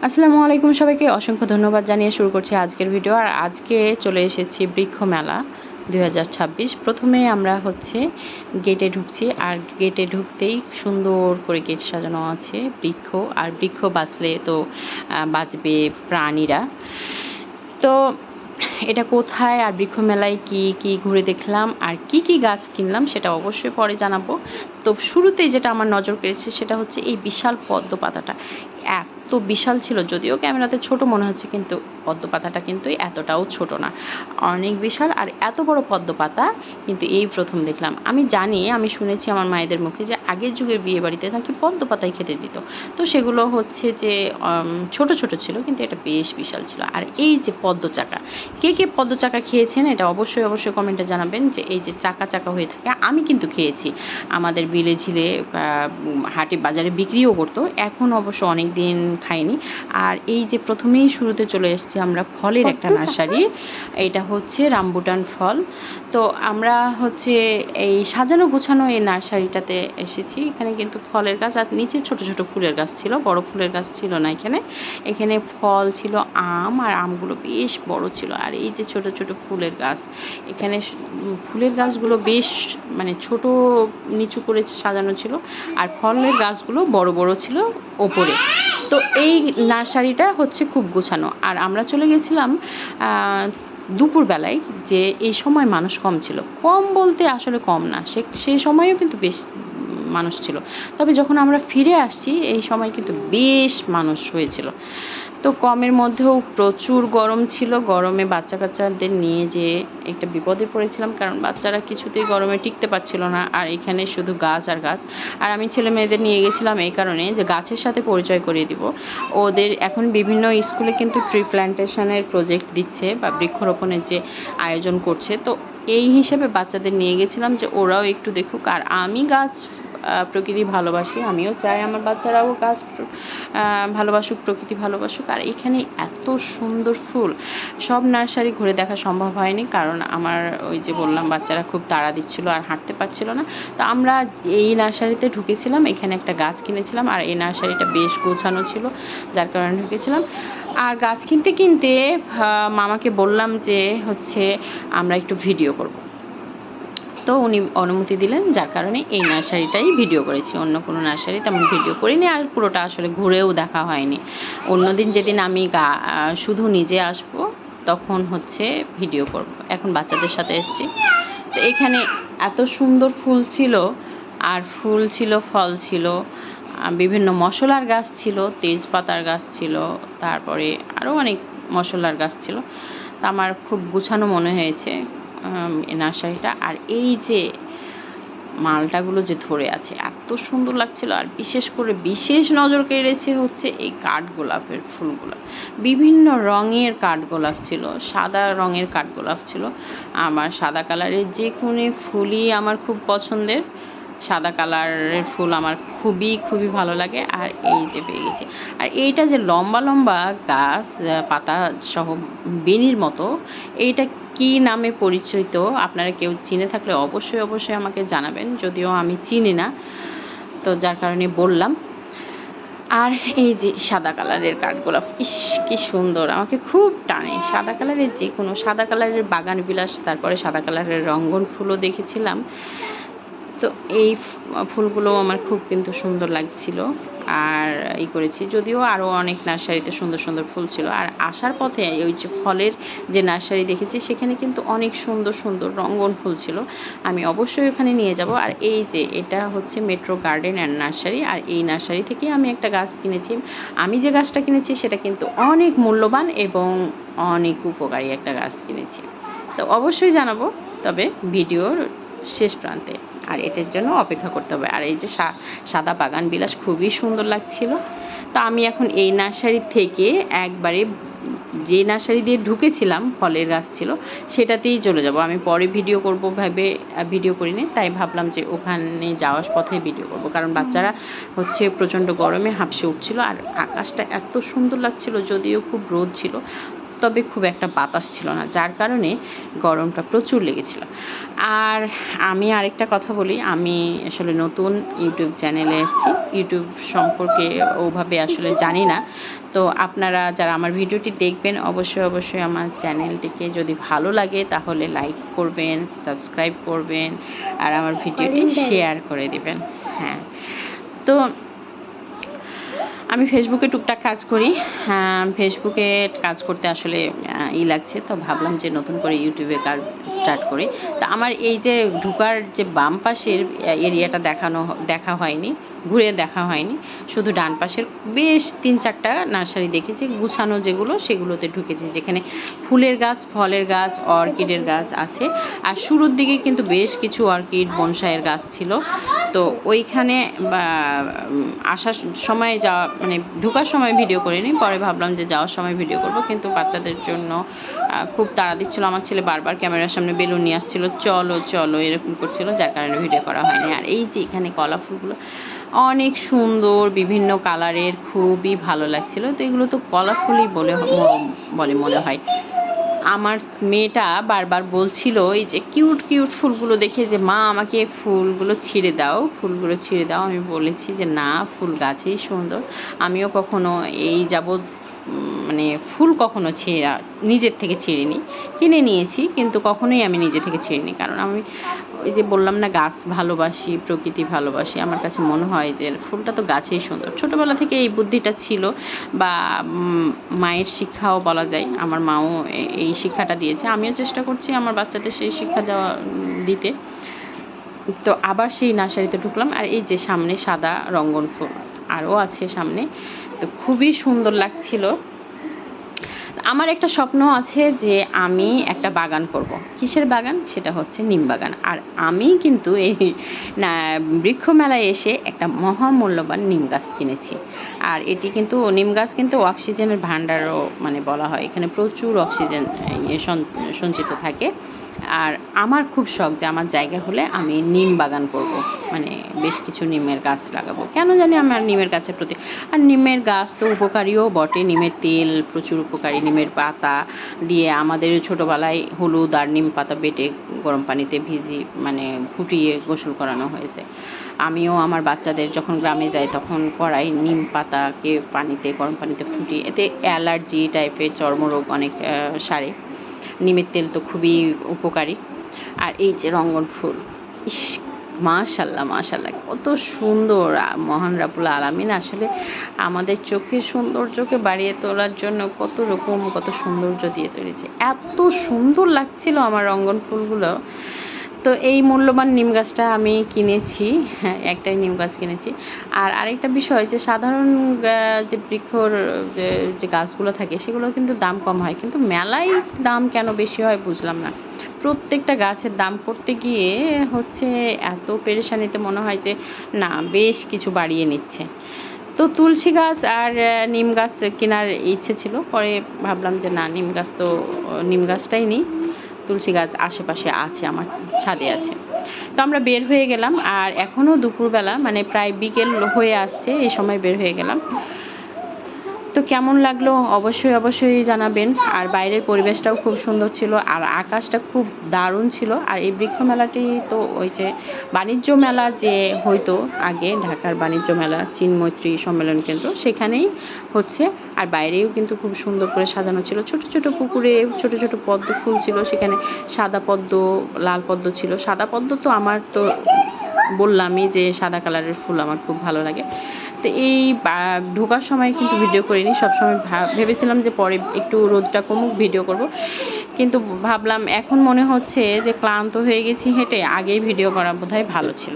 আসসালামু আলাইকুম, সবাইকে অসংখ্য ধন্যবাদ জানিয়ে শুরু করছি আজকের ভিডিও। আর আজকে চলে এসেছি বৃক্ষ মেলা 2026। প্রথমে আমরা গেটে ঢুকছি, আর গেটে ঢুকতেই সুন্দর করে গেট সাজানো আছে বৃক্ষ। আর বৃক্ষ বাঁচলে তো বাঁচবে প্রাণীরা। তো এটা কোথায় আর বৃক্ষ মেলায় কি কি ঘুরে দেখলাম আর কি কি গাছ কিনলাম সেটা অবশ্যই পরে জানাবো। তো শুরুতেই যেটা আমার নজর কেড়েছে সেটা হচ্ছে এই বিশাল পদ্ম পাতাটা। এত বিশাল ছিল, যদিও ক্যামেরাতে ছোট মনে হচ্ছে, কিন্তু পদ্ম পাতাটা কিন্তু এতটাও ছোট না, অনেক বিশাল। আর এত বড় পদ্ম পাতা কিন্তু এই প্রথম দেখলাম। আমি শুনেছি আমার মায়েদের মুখে যে আগের যুগের বিয়ে বাড়িতে নাকি পদ্ম পাতাই খেতে দিত। তো সেগুলো ছোট ছোট ছিল, কিন্তু এটা বেশ বিশাল ছিল। আর এই যে পদ্ম চাকা, কে কে পদ্ম চাকা খেয়েছেন এটা অবশ্যই অবশ্যই কমেন্টে জানাবেন। যে এই যে চাকা চাকা হয়ে থাকে, আমি কিন্তু খেয়েছি। আমাদের বিলে ঝিলে হাটে বাজারে বিক্রিও করতো, এখন অবশ্য অনেক দিন খাইনি। আর এই যে প্রথমেই শুরুতে চলে এসেছি আমরা ফলের একটা নার্সারি, এইটা হচ্ছে রামবুটান ফল। তো আমরা এই সাজানো গোছানো এই নার্সারিটাতে এসেছি। এখানে কিন্তু ফলের গাছ আর নিচে ছোট ছোট ফুলের গাছ ছিল, বড় ফুলের গাছ ছিল না। এখানে ফল ছিল আম, আর আমগুলো বেশ বড় ছিল। আর এই যে ছোট ছোট ফুলের গাছ, এখানে ফুলের গাছগুলো বেশ ছোট নিচু করে সাজানো ছিল, আর ফলের গাছগুলো বড় বড় ছিল ওপরে। তো এই নার্সারিটা খুব গোছানো। আর আমরা চলে গেছিলাম দুপুরবেলায়, যে এই সময় মানুষ কম ছিল। কম বলতে আসলে কম না, সেই সময়ও কিন্তু বেশ মানুষ ছিল। তবে যখন আমরা ফিরে আসছি এই সময় কিন্তু বেশ মানুষ হয়েছিল। তো কমের মধ্যেও প্রচুর গরম ছিল। গরমে বাচ্চা কাচ্চাদের নিয়ে একটা বিপদে পড়েছিলাম, কারণ বাচ্চারা কিছুতেই গরমে টিকতে পারছিল না। আর এখানে শুধু গাছ আর গাছ। আর আমি ছেলে মেয়েদের নিয়ে গেছিলাম এই কারণে যে গাছের সাথে পরিচয় করিয়ে দিব ওদের। এখন বিভিন্ন স্কুলে কিন্তু ট্রি প্ল্যান্টেশনের প্রজেক্ট দিচ্ছে বা বৃক্ষরোপণের যে আয়োজন করছে। তো এই হিসেবে বাচ্চাদের নিয়ে গেছিলাম যে ওরাও একটু দেখুক। আর আমি গাছ প্রকৃতি ভালোবাসি, আমিও চাই আমার বাচ্চারাও গাছ ভালোবাসুক, প্রকৃতি ভালোবাসুক। আর এখানে এত সুন্দর ফুল, সব নার্সারি ঘুরে দেখা সম্ভব হয়নি, কারণ আমার ওই যে বললাম বাচ্চারা খুব তাড়া দিচ্ছিল আর হাঁটতে পারছিল না। তো আমরা এই নার্সারিতে ঢুকেছিলাম, এখানে একটা গাছ কিনেছিলাম। আর এই নার্সারিটা বেশ গোছানো ছিল, যার কারণে ঢুকেছিলাম। আর গাছ কিনতে কিনতে মামাকে বললাম যে আমরা একটু ভিডিও করব। তো উনি অনুমতি দিলেন, যার কারণে এই নার্সারিটাই ভিডিও করেছি। অন্য কোনো নার্সারি তেমন ভিডিও করিনি, আর পুরোটা আসলে ঘুরেও দেখা হয়নি। অন্যদিন যেদিন আমি শুধু নিজে আসব তখন ভিডিও করব। এখন বাচ্চাদের সাথে এসেছি। তো এখানে এত সুন্দর ফুল ছিল, আর ফুল ছিল, ফল ছিল, বিভিন্ন মশলার গাছ ছিল, তেজপাতার গাছ ছিল, তারপরে আরও অনেক মশলার গাছ ছিল। তা আমার খুব গুছানো মনে হয়েছে এই নার্সারিটা। আর এই যে মালটাগুলো যে ধরে আছে এত সুন্দর লাগছিল। আর বিশেষ নজর কেড়েছে এই কাঠগোলাপের ফুলগুলো। বিভিন্ন রঙের কাঠগোলাপ ছিল, সাদা রঙের কাঠগোলাপ ছিল। আমার সাদা কালারের যে কোনো ফুলই আমার খুব পছন্দের। সাদা কালারের ফুল আমার খুবই খুবই ভালো লাগে। আর এই যে পেয়ে গেছি। আর এইটা যে লম্বা লম্বা গাছ, পাতা সহ বেনির মতো, এইটা কি নামে পরিচিত আপনারা কেউ চিনে থাকলে অবশ্যই অবশ্যই আমাকে জানাবেন, যদিও আমি চিনি না, তো যার কারণে বললাম। আর এই যে সাদা কালারের কাঠগোলাপ, ইস কি সুন্দর, আমাকে খুব টানে সাদা কালারের। যে কোনো সাদা কালারের বাগান বিলাস, তারপরে সাদা কালারের রঙ্গন ফুলও দেখেছিলাম। তো এই ফুলগুলো আমার খুব কিন্তু সুন্দর লাগছিল। আর করেছি, যদিও আরও অনেক নার্সারিতে সুন্দর সুন্দর ফুল ছিল। আর আসার পথে ওই যে ফলের যে নার্সারি দেখেছি, সেখানে কিন্তু অনেক সুন্দর সুন্দর রঙ্গন ফুল ছিল। আমি অবশ্যই ওখানে নিয়ে যাব। আর এই যে এটা মেট্রো গার্ডেন অ্যান্ড নার্সারি। আর এই নার্সারি থেকে আমি একটা গাছ কিনেছি। আমি যে গাছটা কিনেছি সেটা কিন্তু অনেক মূল্যবান এবং অনেক উপকারী একটা গাছ কিনেছি। তো অবশ্যই জানাবো, তবে ভিডিওর শেষ প্রান্তে। আর এটার জন্য অপেক্ষা করতে হবে। আর এই যে সাদা বাগান বিলাস খুবই সুন্দর লাগছিল। তো আমি এখন এই নার্সারি থেকে একবারে যে নার্সারি দিয়ে ঢুকেছিলাম ফলের গাছ ছিল সেটাতেই চলে যাব। আমি পরে ভিডিও করব ভেবে ভিডিও করিনি, তাই ভাবলাম যে ওখানে যাওয়ার পথে ভিডিও করব, কারণ বাচ্চারা প্রচণ্ড গরমে হাঁপসে উঠছিল। আর আকাশটা এত সুন্দর লাগছিল, যদিও খুব রোদ ছিল। তবে খুব একটা বাতাস ছিল না, যার কারণে গরমটা প্রচুর লেগেছিল। আর আমি আরেকটা কথা বলি, আমি আসলে নতুন ইউটিউব চ্যানেলে এসেছি, ইউটিউব সম্পর্কে ওভাবে আসলে জানি না। তো আপনারা যারা আমার ভিডিওটি দেখবেন অবশ্যই আমার চ্যানেলটিকে যদি ভালো লাগে তাহলে লাইক করবেন, সাবস্ক্রাইব করবেন আর আমার ভিডিওটি শেয়ার করে দেবেন। হ্যাঁ, তো আমি ফেসবুকে টুকটাক কাজ করি। ফেসবুকে কাজ করতে আসলে লাগছে, তো ভাবলাম যে নতুন করে ইউটিউবে কাজ স্টার্ট করি। তো আমার এই যে ঢোকার যে বাম পাশের এরিয়াটা দেখা হয়নি, ঘুরে দেখা হয়নি, শুধু ডান পাশের বেশ 3-4টা নার্সারি দেখেছি গুছানো, যেগুলো সেগুলোতে ঢুকেছি, যেখানে ফুলের গাছ, ফলের গাছ, অর্কিডের গাছ আছে। আর শুরুর দিকে কিন্তু বেশ কিছু অর্কিড, বনসাইয়ের গাছ ছিল। তো ওইখানে আসার সময় মানে ঢোকার সময় ভিডিও করিনি, পরে ভাবলাম যে যাওয়ার সময় ভিডিও করব, কিন্তু বাচ্চাদের জন্য খুব তাড়া দিচ্ছিল। আমার ছেলে বারবার ক্যামেরার সামনে বেলুন নিয়ে আসছিল, চলো চলো এরকম করছিল, যার কারণে ভিডিও করা হয়নি। আর এই যে এখানে কলা ফুলগুলো অনেক সুন্দর, বিভিন্ন কালারের, খুবই ভালো লাগছিল। তো এগুলো তো কলা ফুলই বলে মনে হয়। আমার মেয়েটা বারবার বলছিল এই যে কিউট কিউট ফুলগুলো দেখে যে মা আমাকে ফুলগুলো ছিঁড়ে দাও। আমি বলেছি যে না, ফুল গাছেই সুন্দর। আমিও কখনো এই যাবৎ মানে ফুল কখনো নিজের থেকে ছিঁড়িনি, কিনে নিয়েছি, কিন্তু কখনোই আমি নিজে থেকে ছিঁড়িনি। কারণ আমি ওই যে বললাম না, গাছ ভালোবাসি, প্রকৃতি ভালোবাসি। আমার কাছে মনে হয় যে ফুলটা তো গাছেই সুন্দর। ছোটোবেলা থেকে এই বুদ্ধিটা ছিল, বা মায়ের শিক্ষাও বলা যায়। আমার মাও এই শিক্ষাটা দিয়েছে, আমিও চেষ্টা করছি আমার বাচ্চাদের সেই শিক্ষা দিতে। তো আবার সেই নার্সারিতে ঢুকলাম, আর এই যে সামনে সাদা রঙ্গন ফুল আরও আছে সামনে, তো খুবই সুন্দর লাগছিল। আমার একটা স্বপ্ন আছে যে আমি একটা বাগান করব। কিসের বাগান? সেটা হচ্ছে নিম বাগান। আর আমি কিন্তু এই বৃক্ষ মেলায় এসে একটা মহামূল্যবান নিম গাছ কিনেছি। আর এটি কিন্তু নিম গাছ কিন্তু অক্সিজেনের ভাণ্ডারও মানে বলা হয়, এখানে প্রচুর অক্সিজেন সঞ্চিত থাকে। আর আমার খুব শখ যে আমার জায়গা হলে আমি নিম বাগান করব, মানে বেশ কিছু নিমের গাছ লাগাবো। কেন জানি আমার নিমের গাছের প্রতি, আর নিমের গাছ তো উপকারীও বটে, নিমের তেল প্রচুর উপকারী। নিমের পাতা দিয়ে আমাদের ছোটোবেলায় হলুদ আর নিম পাতা বেটে গরম পানিতে মানে ফুটিয়ে গোসল করানো হয়েছে। আমিও আমার বাচ্চাদের যখন গ্রামে যাই তখন করাই, নিম পাতাকে গরম পানিতে ফুটিয়ে, এতে অ্যালার্জি টাইপের চর্মরোগ অনেক সারে। নিমের তেল তো খুবই উপকারী। আর এই যে রঙ্গন ফুল, ইস মাশাল্লাহ কত সুন্দর! মহান রাব্বুল আলামিন আসলে আমাদের চোখের সৌন্দর্যকে বাড়িয়ে তোলার জন্য কত সৌন্দর্য দিয়ে তৈরিছে। এত সুন্দর লাগছিল আমার রঙ্গন ফুলগুলো। তো এই মূল্যবান নিম গাছটা আমি কিনেছি, হ্যাঁ, একটাই নিম গাছ কিনেছি। আর আরেকটা বিষয় যে সাধারণ যে বৃক্ষর যে গাছগুলো থাকে সেগুলোর কিন্তু দাম কম হয়, কিন্তু মেলায় দাম কেন বেশি হয় বুঝলাম না। প্রত্যেকটা গাছের দাম করতে গিয়ে হচ্ছে এত পেরেশানিতে মনে হয় যে না, বেশ কিছু বাড়িয়ে নিচ্ছে। তো তুলসী গাছ আর নিম গাছ কেনার ইচ্ছে ছিল, পরে ভাবলাম যে না, নিম গাছটাই নিই। তুলসী গাছ আশেপাশে আছে, আমার ছাদে আছে। তো আমরা বের হয়ে গেলাম, আর এখনও দুপুরবেলা, মানে প্রায় বিকেল হয়ে আসছে, এই সময় বের হয়ে গেলাম। তো কেমন লাগলো অবশ্যই জানাবেন। আর বাইরের পরিবেশটাও খুব সুন্দর ছিল, আর আকাশটা খুব দারুণ ছিল। আর এই বৃক্ষ মেলাটি তো ওই যে বাণিজ্য মেলা যে হয়তো আগে, ঢাকার বাণিজ্য মেলা, চীন-মৈত্রী সম্মেলন কেন্দ্র, সেখানেই হচ্ছে। আর বাইরেও কিন্তু খুব সুন্দর করে সাজানো ছিল, ছোট ছোট পুকুরে ছোট ছোট পদ্ম ফুল ছিল, সেখানে সাদা পদ্ম, লাল পদ্ম ছিল। সাদা পদ্ম তো আমার তো বললামই যে সাদা কালারের ফুল আমার খুব ভালো লাগে। তো এই ঢোকার সময় কিন্তু ভিডিও করিনি, সবসময় ভেবেছিলাম যে পরে একটু রোদটা কমুক ভিডিও করব, কিন্তু ভাবলাম এখন মনে হচ্ছে যে ক্লান্ত হয়ে গেছি হেঁটে, আগেই ভিডিও করা বোধহয় ভালো ছিল।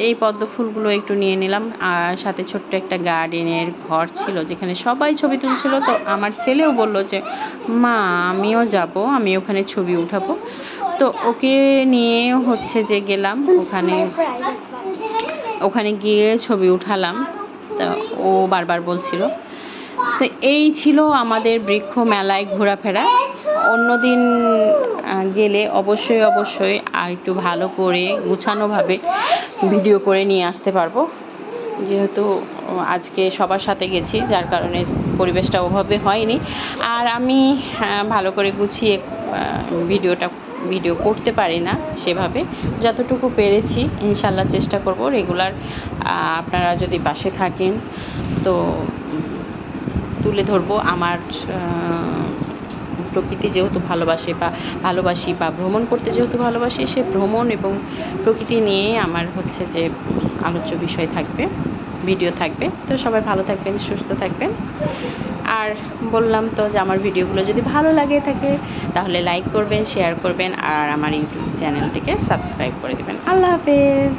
এই পদ্ম ফুলগুলো একটু নিয়ে নিলাম। আর সাথে ছোট্ট একটা গার্ডেনের ঘর ছিল যেখানে সবাই ছবি তুলছিল। তো আমার ছেলেও বলল যে মা আমিও যাব, আমি ওখানে ছবি উঠাবো। তো ওকে নিয়ে হচ্ছে যে গেলাম ওখানে গিয়ে ছবি উঠালাম। তো ও বারবার বলছিল। তো এই ছিল আমাদের বৃক্ষ মেলায় ঘোরাফেরা। অন্যদিন গেলে অবশ্যই আর একটু ভালো করে গুছানোভাবে ভিডিও করে নিয়ে আসতে পারবো, যেহেতু আজকে সবার সাথে গেছি, যার কারণে পরিবেশটা ওভাবে হয়নি। আর আমি ভালো করে গুছিয়ে ভিডিও করতে পারি না সেভাবে। যতটুকু পেরেছি ইনশাল্লাহ চেষ্টা করব রেগুলার। আপনারা যদি পাশে থাকেন তো তুলে ধরবো আমার প্রকৃতি যেহেতু ভালোবাসি বা ভ্রমণ করতে যেহেতু ভালোবাসি, সে ভ্রমণ এবং প্রকৃতি নিয়ে আমার হচ্ছে যে আলোচ্য বিষয় থাকবে, ভিডিও থাকবে। তো সবাই ভালো থাকবেন, সুস্থ থাকবেন। আর বললাম তো যে আমার ভিডিওগুলো যদি ভালো লাগে থাকে তাহলে লাইক করবেন, শেয়ার করবেন আর আমার ইউটিউব চ্যানেলটিকে সাবস্ক্রাইব করে দেবেন। আল্লাহ হাফেজ।